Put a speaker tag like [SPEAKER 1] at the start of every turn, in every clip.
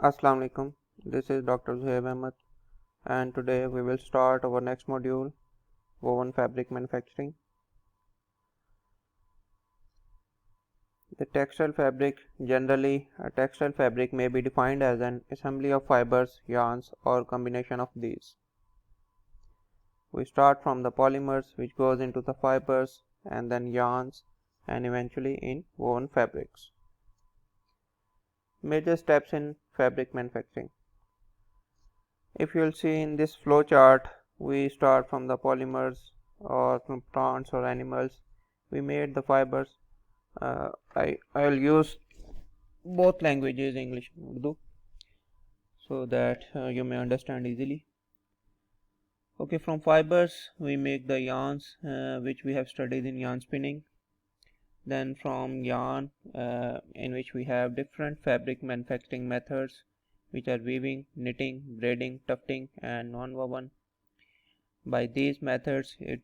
[SPEAKER 1] Assalamu alaikum. This is Dr. Zuhaib Ahmed, and today we will start our next module, woven fabric manufacturing. The textile fabric. Generally, a textile fabric may be defined as an assembly of fibers, yarns, or combination of these. We start from the polymers, which goes into the fibers, and then yarns, and eventually in woven fabrics. Major steps in fabric manufacturing. If you will see in this flow chart, we start from the polymers or from plants or animals. We made the fibers. I'll use both languages, English and Urdu, so that you may understand easily. Okay, from fibers we make the yarns, which we have studied in yarn spinning. Then from yarn, in which we have different fabric manufacturing methods, which are weaving, knitting, braiding, tufting, and non-woven. By these methods, it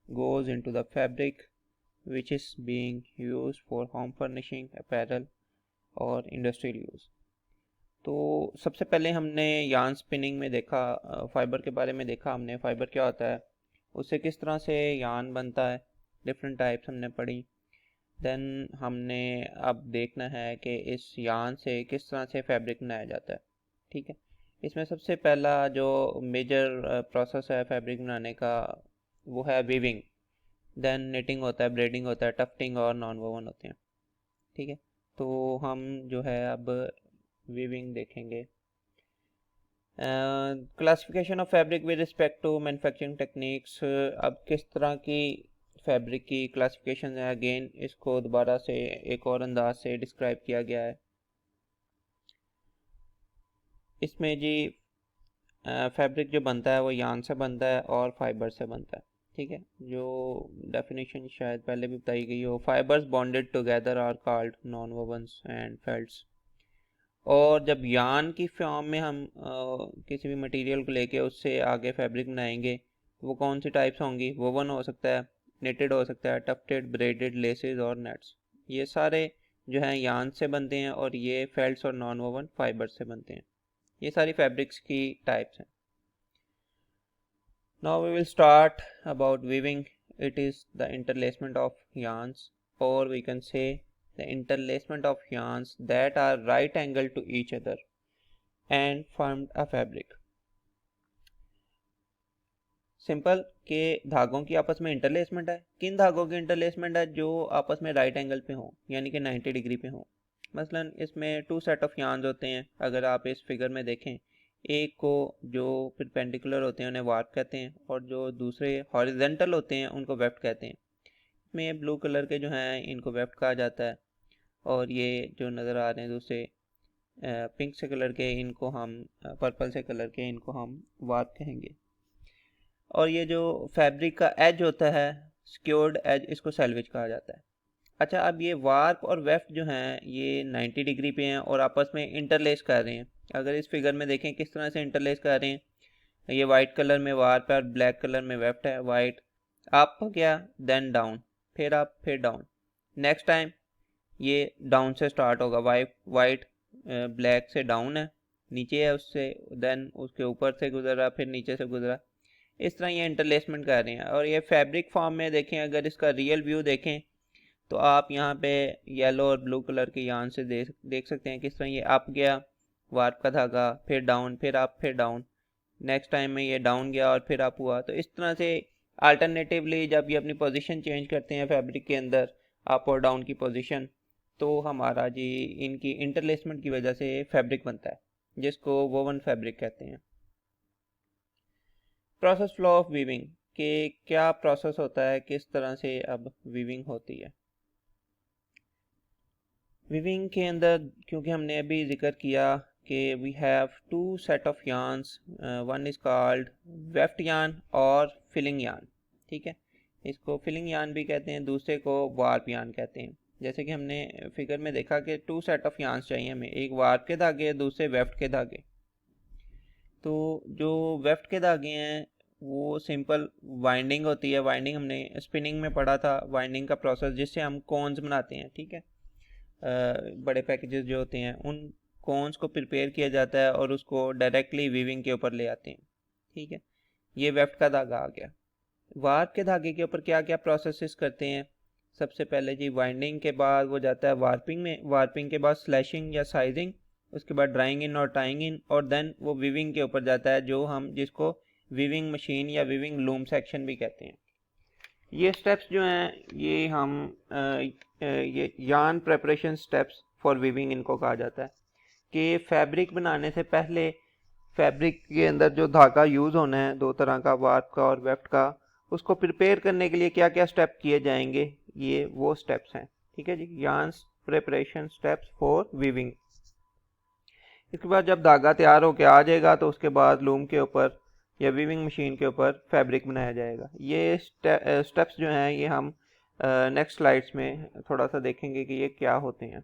[SPEAKER 1] goes into the fabric which is being used for home furnishing, apparel और industrial use. तो सबसे पहले हमने yarn spinning में देखा, fibre के बारे में देखा हमने. फाइबर क्या होता है, उससे किस तरह से यार्न बनता है, डिफरेंट टाइप्स हमने पढ़ी. देन हमने अब देखना है कि इस यार्न से किस तरह से फैब्रिक बनाया जाता है. ठीक है, इसमें सबसे पहला जो मेजर प्रोसेस है फैब्रिक बनाने का वो है वीविंग. देन निटिंग होता है, ब्रेडिंग होता है, टफ्टिंग और नॉन वोवन होते हैं. ठीक है, तो हम जो है अब वीविंग देखेंगे. Classification of fabric with respect to manufacturing techniques. अब किस तरह की फैब्रिक की क्लासिफिकेशन है, अगेन इसको दोबारा से एक और अंदाज से डिस्क्राइब किया गया है. इसमें जी फैब्रिक जो बनता है वो यार्न से बनता है और फाइबर से बनता है. ठीक है, जो डेफिनेशन शायद पहले भी बताई गई हो. Fibres bonded together are called non wovens and felts. और जब यार्न की फॉर्म में हम किसी भी मटेरियल को लेके उससे आगे फैब्रिक बनाएंगे तो वो कौन सी टाइप्स होंगी. वोवन हो सकता है, नेटेड हो सकता है, टफ्टेड, ब्रेडेड, लेसेस और नेट्स. ये सारे जो हैं यार्न से बनते हैं और ये फेल्ट्स और नॉन वोवन फाइबर से बनते हैं. ये सारी फैब्रिक्स की टाइप्स हैं. Now we will start about weaving. It is the interlacement of yarns, or we can say the interlacement of yarns that are right angle to each other and formed a fabric. Simple के धागों की आपस में इंटरलेसमेंट है. किन धागों की इंटरलेसमेंट है, जो आपस में राइट एंगल पे हो, यानी कि 90 डिग्री पे हो. मसलन इसमें टू सेट ऑफ यार्न्स होते हैं. अगर आप इस फिगर में देखें, एक को जो परपेंडिकुलर होते हैं उन्हें वार्प कहते हैं, और जो दूसरे हॉरिजेंटल होते हैं उनको वेफ्ट कहते हैं. इसमें ब्लू कलर के जो हैं इनको वेफ्ट कहा जाता है, और ये जो नज़र आ रहे हैं दूसरे पिंक से कलर के, इनको हम पर्पल से कलर के, इनको हम वार्प कहेंगे. और ये जो फैब्रिक का एज होता है, स्क्योर्ड एज, इसको सेल्वेज कहा जाता है. अच्छा, अब ये वार्प और वेफ्ट जो हैं ये 90 डिग्री पे हैं और आपस में इंटरलेस कर रहे हैं. अगर इस फिगर में देखें किस तरह से इंटरलेस कर रहे हैं, ये वाइट कलर में वार्प है और ब्लैक कलर में वेफ्ट है. वाइट अप गया, देन डाउन, फिर अप, फिर डाउन. नेक्स्ट टाइम ये डाउन से स्टार्ट होगा. वाइट ब्लैक से डाउन है, नीचे है उससे, देन उसके ऊपर से गुजरा, फिर नीचे से गुजरा. इस तरह ये इंटरलेसमेंट कर रहे हैं. और ये फैब्रिक फॉर्म में देखें, अगर इसका रियल व्यू देखें तो आप यहाँ पे येलो और ब्लू कलर के यार्न से देख सकते हैं किस तरह ये अप गया, वार्प का धागा, फिर डाउन, फिर अप, फिर डाउन. नेक्स्ट टाइम में ये डाउन गया और फिर अप हुआ. तो इस तरह से अल्टरनेटिवली जब ये अपनी पोजीशन चेंज करते हैं फैब्रिक के अंदर, अप और डाउन की पोजीशन, तो हमारा जी इनकी इंटरलेसमेंट की वजह से फैब्रिक बनता है, जिसको वोवन फैब्रिक कहते हैं. प्रोसेस फ्लो ऑफ वीविंग के क्या प्रोसेस होता है, किस तरह से अब वीविंग होती है. वीविंग के अंदर, क्योंकि हमने अभी जिक्र किया कि we have two set of yarns, one is called weft yarn और फिलिंग यार्न. ठीक है, इसको फिलिंग यार्न भी कहते हैं, दूसरे को वार्प यार्न कहते हैं. जैसे कि हमने फिगर में देखा कि टू सेट ऑफ यार्न्स चाहिए हमें, एक वार्प के धागे, दूसरे वेफ्ट के धागे. तो जो वेफ्ट के धागे हैं वो सिंपल वाइंडिंग होती है. वाइंडिंग हमने स्पिनिंग में पढ़ा था, वाइंडिंग का प्रोसेस जिससे हम कोन्स बनाते हैं. ठीक है, बड़े पैकेजेस जो होते हैं कोन्स को प्रिपेयर किया जाता है और उसको डायरेक्टली वीविंग के ऊपर ले आते हैं। ठीक है, ये वेफ्ट का धागा आ गया। वार्प के धागे के ऊपर क्या क्या प्रोसेसेस करते हैं? सबसे पहले जी वाइंडिंग के बाद वो जाता है वार्पिंग में, वार्पिंग के बाद स्लैशिंग या साइजिंग, उसके बाद ड्राइंग इन और टाइंग इन, और देन वो वीविंग के ऊपर जाता है, जो हम जिसको वीविंग मशीन या वीविंग लूम सेक्शन भी कहते हैं। ये स्टेप्स जो हैं ये हम ये yarn preparation steps for weaving इनको कहा जाता है कि फैब्रिक बनाने से पहले फैब्रिक के अंदर जो धागा यूज़ होना है, दो तरह का, वार्प का और वेफ्ट का, उसको प्रिपेयर करने के लिए क्या क्या स्टेप किए जाएंगे, ये वो स्टेप्स हैं। ठीक है जी, yarn preparation steps for weaving. इसके बाद जब धागा तैयार होके आ जाएगा तो उसके बाद लूम के ऊपर या वीविंग मशीन के ऊपर फैब्रिक बनाया जाएगा। ये स्टेप्स जो हैं ये हम नेक्स्ट स्लाइड्स में थोड़ा सा देखेंगे कि ये क्या होते हैं।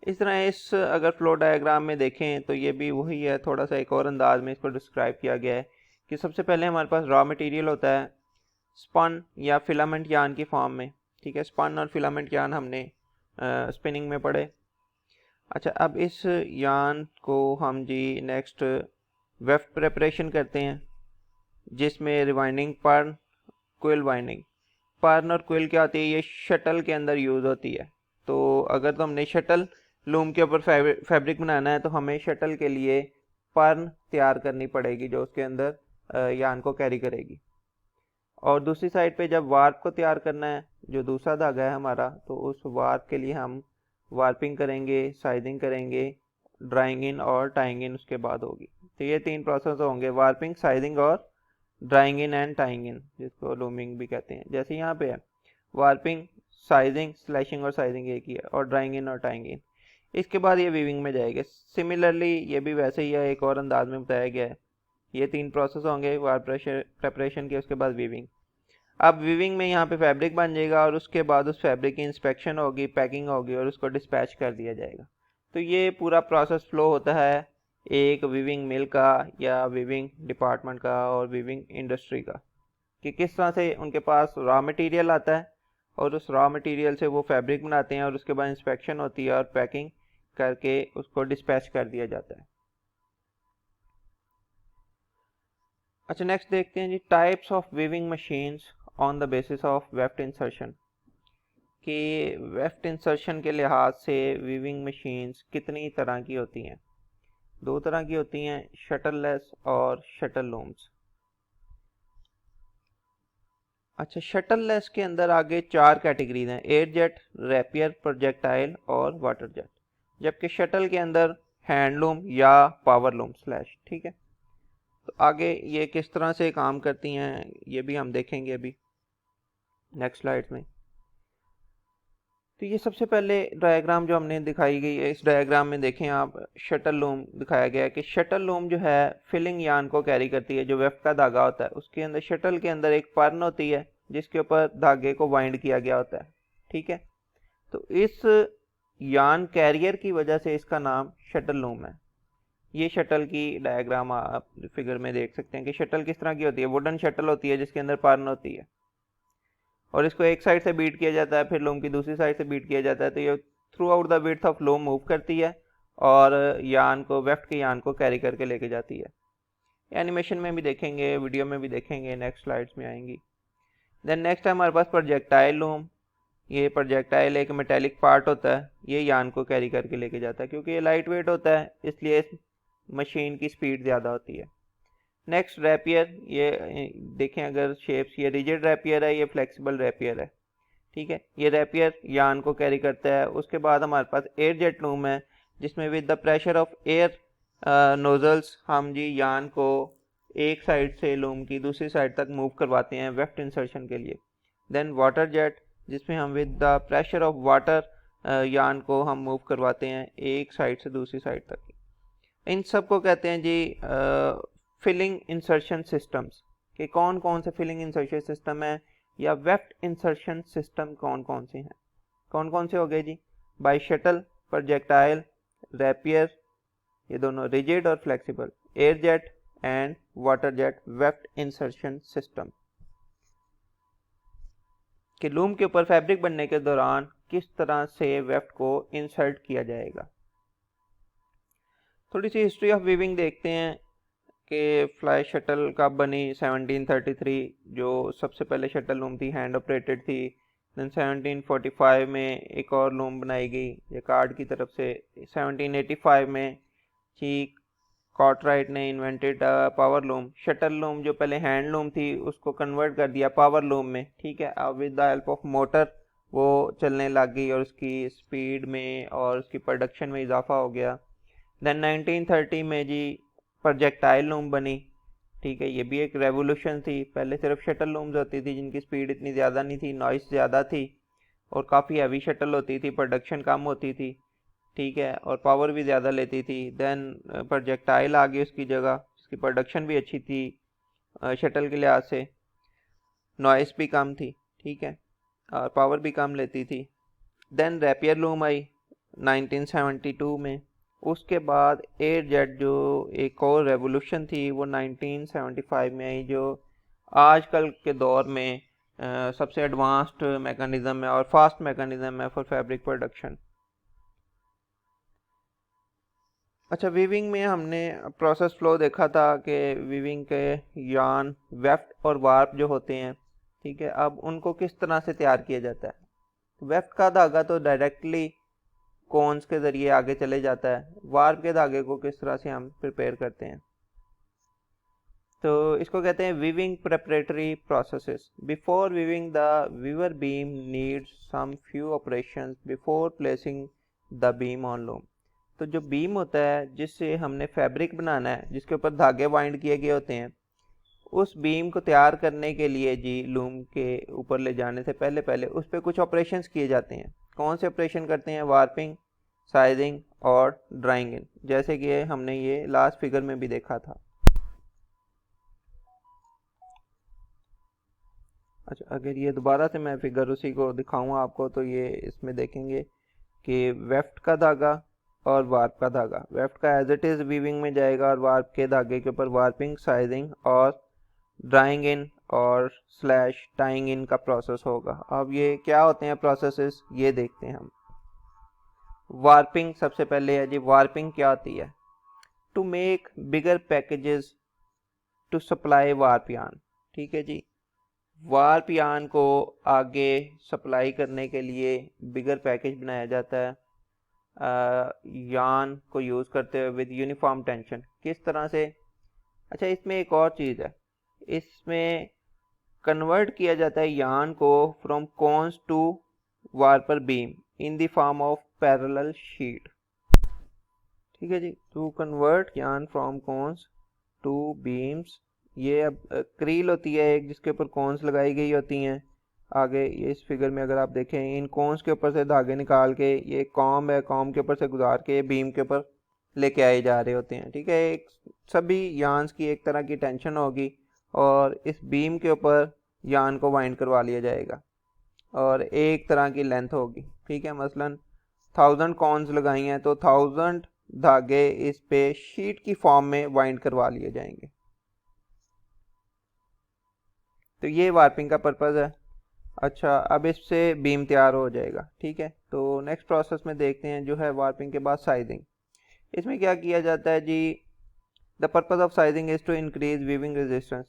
[SPEAKER 1] इस तरह इस अगर फ्लो डायग्राम में देखें तो ये भी वही है, थोड़ा सा एक और अंदाज में इसको डिस्क्राइब किया गया है कि सबसे पहले हमारे पास रॉ मटेरियल होता है स्पन या फिलामेंट यार्न की फॉर्म में। ठीक है, स्पन और फिलामेंट यार्न हमने स्पिनिंग में पढ़े। अच्छा, अब इस यार्न को हम जी नेक्स्ट वेफ्ट प्रिपरेशन करते हैं, जिसमें रिवाइंडिंग, पर्न, क्विल वाइंडिंग। पर्न और क्विल क्या होती है? ये शटल के अंदर यूज़ होती है। तो अगर तो हमने शटल लूम के ऊपर फैब्रिक बनाना है तो हमें शटल के लिए पर्न तैयार करनी पड़ेगी, जो उसके अंदर यार्न को कैरी करेगी। और दूसरी साइड पे जब वार्प को तैयार करना है, जो दूसरा धागा है हमारा, तो उस वार्प के लिए हम वार्पिंग करेंगे, साइजिंग करेंगे, ड्राइंग इन और टाइंग इन उसके बाद होगी। तो ये तीन प्रोसेस होंगे, वार्पिंग, साइजिंग और ड्राइंग इन एंड टाइंग इन, जिसको लूमिंग भी कहते हैं। जैसे यहाँ पे है वार्पिंग, साइजिंग, स्लैशिंग और साइजिंग एक ही है, और ड्राइंग इन और टाइंग इन। इसके बाद ये वीविंग में जाएगा। सिमिलरली ये भी वैसे ही है, एक और अंदाज में बताया गया है। ये तीन प्रोसेस होंगे वार्प प्रेपरेशन के, उसके बाद वीविंग। अब वीविंग में यहाँ पे फैब्रिक बन जाएगा और उसके बाद उस फैब्रिक की इंस्पेक्शन होगी, पैकिंग होगी और उसको डिस्पैच कर दिया जाएगा। तो ये पूरा प्रोसेस फ्लो होता है एक वीविंग मिल का या वीविंग डिपार्टमेंट का और वीविंग इंडस्ट्री का, कि किस तरह से उनके पास रॉ मटेरियल आता है और उस रॉ मटेरियल से वो फैब्रिक बनाते हैं और उसके बाद इंस्पेक्शन होती है और पैकिंग करके उसको डिस्पैच कर दिया जाता है। अच्छा, नेक्स्ट देखते हैं जी types of weaving machines on the basis of weft insertion, कि वेफ्ट इंसर्शन के लिहाज से वीविंग मशीन्स कितनी तरह की होती हैं। दो तरह की होती हैं, शटल लेस और शटल लूम्स। अच्छा, शटल लेस के अंदर आगे चार कैटेगरीज हैं, एयर जेट, रैपियर, प्रोजेक्टाइल और वाटर जेट। जबकि शटल के अंदर हैंडलूम या पावर लूम स्लैश। ठीक है, तो आगे ये किस तरह से काम करती हैं ये भी हम देखेंगे अभी नेक्स्ट स्लाइड में। तो ये सबसे पहले डायग्राम जो हमने दिखाई गई है, इस डायग्राम में देखें आप, शटल लूम दिखाया गया है कि शटल लूम जो है फिलिंग यार्न को कैरी करती है, जो वेफ्ट का धागा होता है उसके अंदर, शटल के अंदर एक पर्न होती है जिसके ऊपर धागे को वाइंड किया गया होता है। ठीक है, तो इस यार्न कैरियर की वजह से इसका नाम शटल लूम है। ये शटल की डायग्राम आप फिगर में देख सकते हैं कि शटल किस तरह की होती है, वुडन शटल होती है जिसके अंदर पर्न होती है और इसको एक साइड से बीट किया जाता है, फिर लूम की दूसरी साइड से बीट किया जाता है। तो ये through out the width of loom move करती है और यार्न को, वेफ्ट के यार्न को कैरी करके लेके जाती है। एनिमेशन में भी देखेंगे, वीडियो में भी देखेंगे, नेक्स्ट स्लाइड्स में आएंगी। देन नेक्स्ट है हमारे पास प्रोजेक्टाइल लूम। ये प्रोजेक्टाइल एक मेटेलिक पार्ट होता है, ये यार्न को कैरी करके लेके जाता है। क्योंकि ये लाइट वेट होता है इसलिए इस मशीन की स्पीड ज़्यादा होती है। नेक्स्ट रैपियर, ये देखें अगर शेप्स, ये रिजिड रैपियर है, ये फ्लेक्सिबल रैपियर है। ठीक है, ये रैपियर यार्न को कैरी करता है। उसके बाद हमारे पास एयर जेट लूम है जिसमें with the pressure of air nozzles हम जी यार्न को एक साइड से लूम की दूसरी साइड तक मूव करवाते हैं वेफ्ट इंसर्शन के लिए। देन वाटर जेट, जिसमें हम with the pressure of water yarn को हम मूव करवाते हैं एक साइड से दूसरी साइड तक। इन सब को कहते हैं जी फिलिंग इंसर्शन सिस्टम्स, कि कौन कौन से फिलिंग इंसर्शन सिस्टम है या वेफ्ट इंसर्शन सिस्टम कौन कौन से हैं। कौन कौन से हो गए जी? बाई शटल, प्रोजेक्टाइल, रैपियर, ये दोनों रिजिड और flexible, air jet and water jet weft insertion system. कि लूम के ऊपर फैब्रिक बनने के दौरान किस तरह से वेफ्ट को इंसर्ट किया जाएगा। थोड़ी सी हिस्ट्री ऑफ वीविंग देखते हैं कि फ्लाई शटल कब बनी। 1733 जो सबसे पहले शटल लूम थी, हैंड ऑपरेटेड थी। देन 1745 में एक और लूम बनाई गई जैकार्ड की तरफ से। 1785 में ची कॉर्टराइट ने invented power loom. Shuttle loom जो पहले हैंड लूम थी उसको कन्वर्ट कर दिया पावर लूम में, ठीक है। अब with the help of motor वो चलने लग गई और उसकी स्पीड में और उसकी प्रोडक्शन में इजाफा हो गया। देन 1930 में जी प्रोजेक्टाइल लूम बनी, ठीक है। ये भी एक रेवोल्यूशन थी। पहले सिर्फ शटल लूम्स होती थी जिनकी स्पीड इतनी ज़्यादा नहीं थी, नॉइस ज़्यादा थी और काफ़ी हैवी शटल होती थी, प्रोडक्शन कम होती थी, ठीक है, और पावर भी ज़्यादा लेती थी। देन प्रोजेक्टाइल आ गई उसकी जगह, उसकी प्रोडक्शन भी अच्छी थी शटल के लिहाज से, नॉइस भी कम थी, ठीक है, और पावर भी कम लेती थी। देन रैपियर लूम आई 1972 में। उसके बाद एयर जेट जो एक और रेवोल्यूशन थी वो 1975 में आई, जो आजकल के दौर में सबसे एडवांस्ड मैकेनिज्म है और फास्ट मैकेनिज्म है फॉर फैब्रिक प्रोडक्शन। अच्छा, वीविंग में हमने प्रोसेस फ्लो देखा था कि वीविंग के यार्न, वेफ्ट और वार्प जो होते हैं, ठीक है, अब उनको किस तरह से तैयार किया जाता है। वेफ्ट का धागा तो डायरेक्टली कोन्स के ज़रिए आगे चले जाता है, वार्प के धागे को किस तरह से हम प्रिपेयर करते हैं। तो इसको कहते हैं weaving preparatory processes. Before weaving the weaver beam needs some few operations before placing the beam on loom. तो जो बीम होता है जिससे हमने फैब्रिक बनाना है, जिसके ऊपर धागे वाइंड किए गए होते हैं, उस बीम को तैयार करने के लिए जी लूम के ऊपर ले जाने से पहले पहले उस पर कुछ ऑपरेशंस किए जाते हैं। कौन से ऑपरेशन करते हैं? वार्पिंग, साइजिंग और ड्राइंग इन, जैसे कि हमने ये लास्ट फिगर में भी देखा था। अच्छा, अगर ये दोबारा से मैं फिगर उसी को दिखाऊंगा आपको तो ये इसमें देखेंगे कि वेफ्ट का धागा और वार्प का धागा, वेफ्ट का एज इट इज़ वीविंग में जाएगा और वार्प के धागे के ऊपर वार्पिंग, साइजिंग और ड्राइंग इन और स्लैश टाइंग इन का प्रोसेस होगा। अब ये क्या होते हैं प्रोसेसेस, ये देखते हैं हम। वार्पिंग सबसे पहले है जी। वार्पिंग क्या होती है? To make bigger packages to supply warp yarn, ठीक है जी। वार्प यार्न को आगे सप्लाई करने के लिए बिगर पैकेज बनाया जाता है यार्न को यूज़ करते हुए विद यूनिफॉर्म टेंशन। किस तरह से? अच्छा, इसमें एक और चीज़ है, इसमें कन्वर्ट किया जाता है यार्न को from cones to warper beam in the form of parallel sheet, ठीक है जी। To convert yarn from cones to beams, ये अब क्रील होती है एक जिसके ऊपर कोन्स लगाई गई होती हैं। आगे ये इस फिगर में अगर आप देखें, इन कोन्स के ऊपर से धागे निकाल के, ये कॉम्ब है, कॉम्ब के ऊपर से गुजार के बीम के ऊपर लेके आए जा रहे होते हैं, ठीक है। एक सभी यार्न्स की एक तरह की टेंशन होगी और इस बीम के ऊपर यार्न को वाइंड करवा लिया जाएगा और एक तरह की लेंथ होगी, ठीक है। मसलन 1000 कॉन्स लगाई हैं तो 1000 धागे इस पे शीट की फॉर्म में वाइंड करवा लिए जाएंगे। तो ये वार्पिंग का पर्पज़ है। अच्छा, अब इससे बीम तैयार हो जाएगा, ठीक है। तो नेक्स्ट प्रोसेस में देखते हैं जो है वार्पिंग के बाद साइजिंग। इसमें क्या किया जाता है जी? The purpose of sizing is to increase weaving resistance,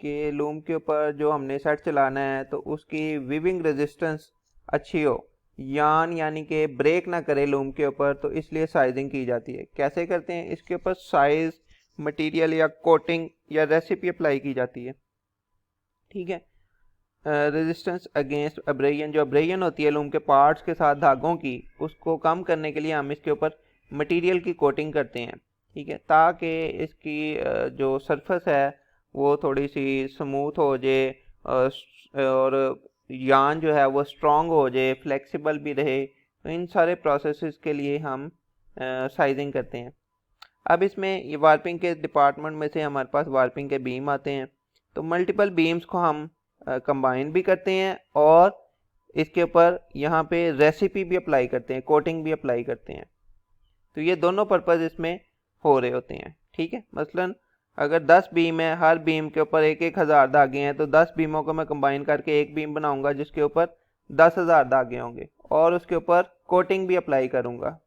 [SPEAKER 1] कि लूम के ऊपर जो हमने सेट चलाना है तो उसकी वीविंग रेजिस्टेंस अच्छी हो, यानी कि ब्रेक ना करे लूम के ऊपर, तो इसलिए साइजिंग की जाती है। कैसे करते हैं? इसके ऊपर साइज, मटेरियल या कोटिंग या रेसिपी अप्लाई की जाती है, ठीक है। रेजिस्टेंस अगेंस्ट अब्रेजन, जो अब्रेजन होती है लूम के पार्ट्स के साथ धागों की, उसको कम करने के लिए हम इसके ऊपर मटेरियल की कोटिंग करते हैं, ठीक है, ताकि इसकी जो सरफेस है वो थोड़ी सी स्मूथ हो जाए और यार्न जो है वो स्ट्रॉन्ग हो जाए, फ्लेक्सिबल भी रहे। तो इन सारे प्रोसेसेस के लिए हम साइजिंग करते हैं। अब इसमें ये वार्पिंग के डिपार्टमेंट में से हमारे पास वार्पिंग के बीम आते हैं। तो मल्टीपल बीम्स को हम कंबाइन भी करते हैं और इसके ऊपर यहाँ पे रेसिपी भी अप्लाई करते हैं, कोटिंग भी अप्लाई करते हैं। तो ये दोनों पर्पज़ इसमें हो रहे होते हैं, ठीक है। मसलन अगर 10 बीम है, हर बीम के ऊपर 1000 धागे हैं, तो 10 बीमों को मैं कंबाइन करके एक बीम बनाऊंगा जिसके ऊपर 10,000 धागे होंगे और उसके ऊपर कोटिंग भी अप्लाई करूंगा,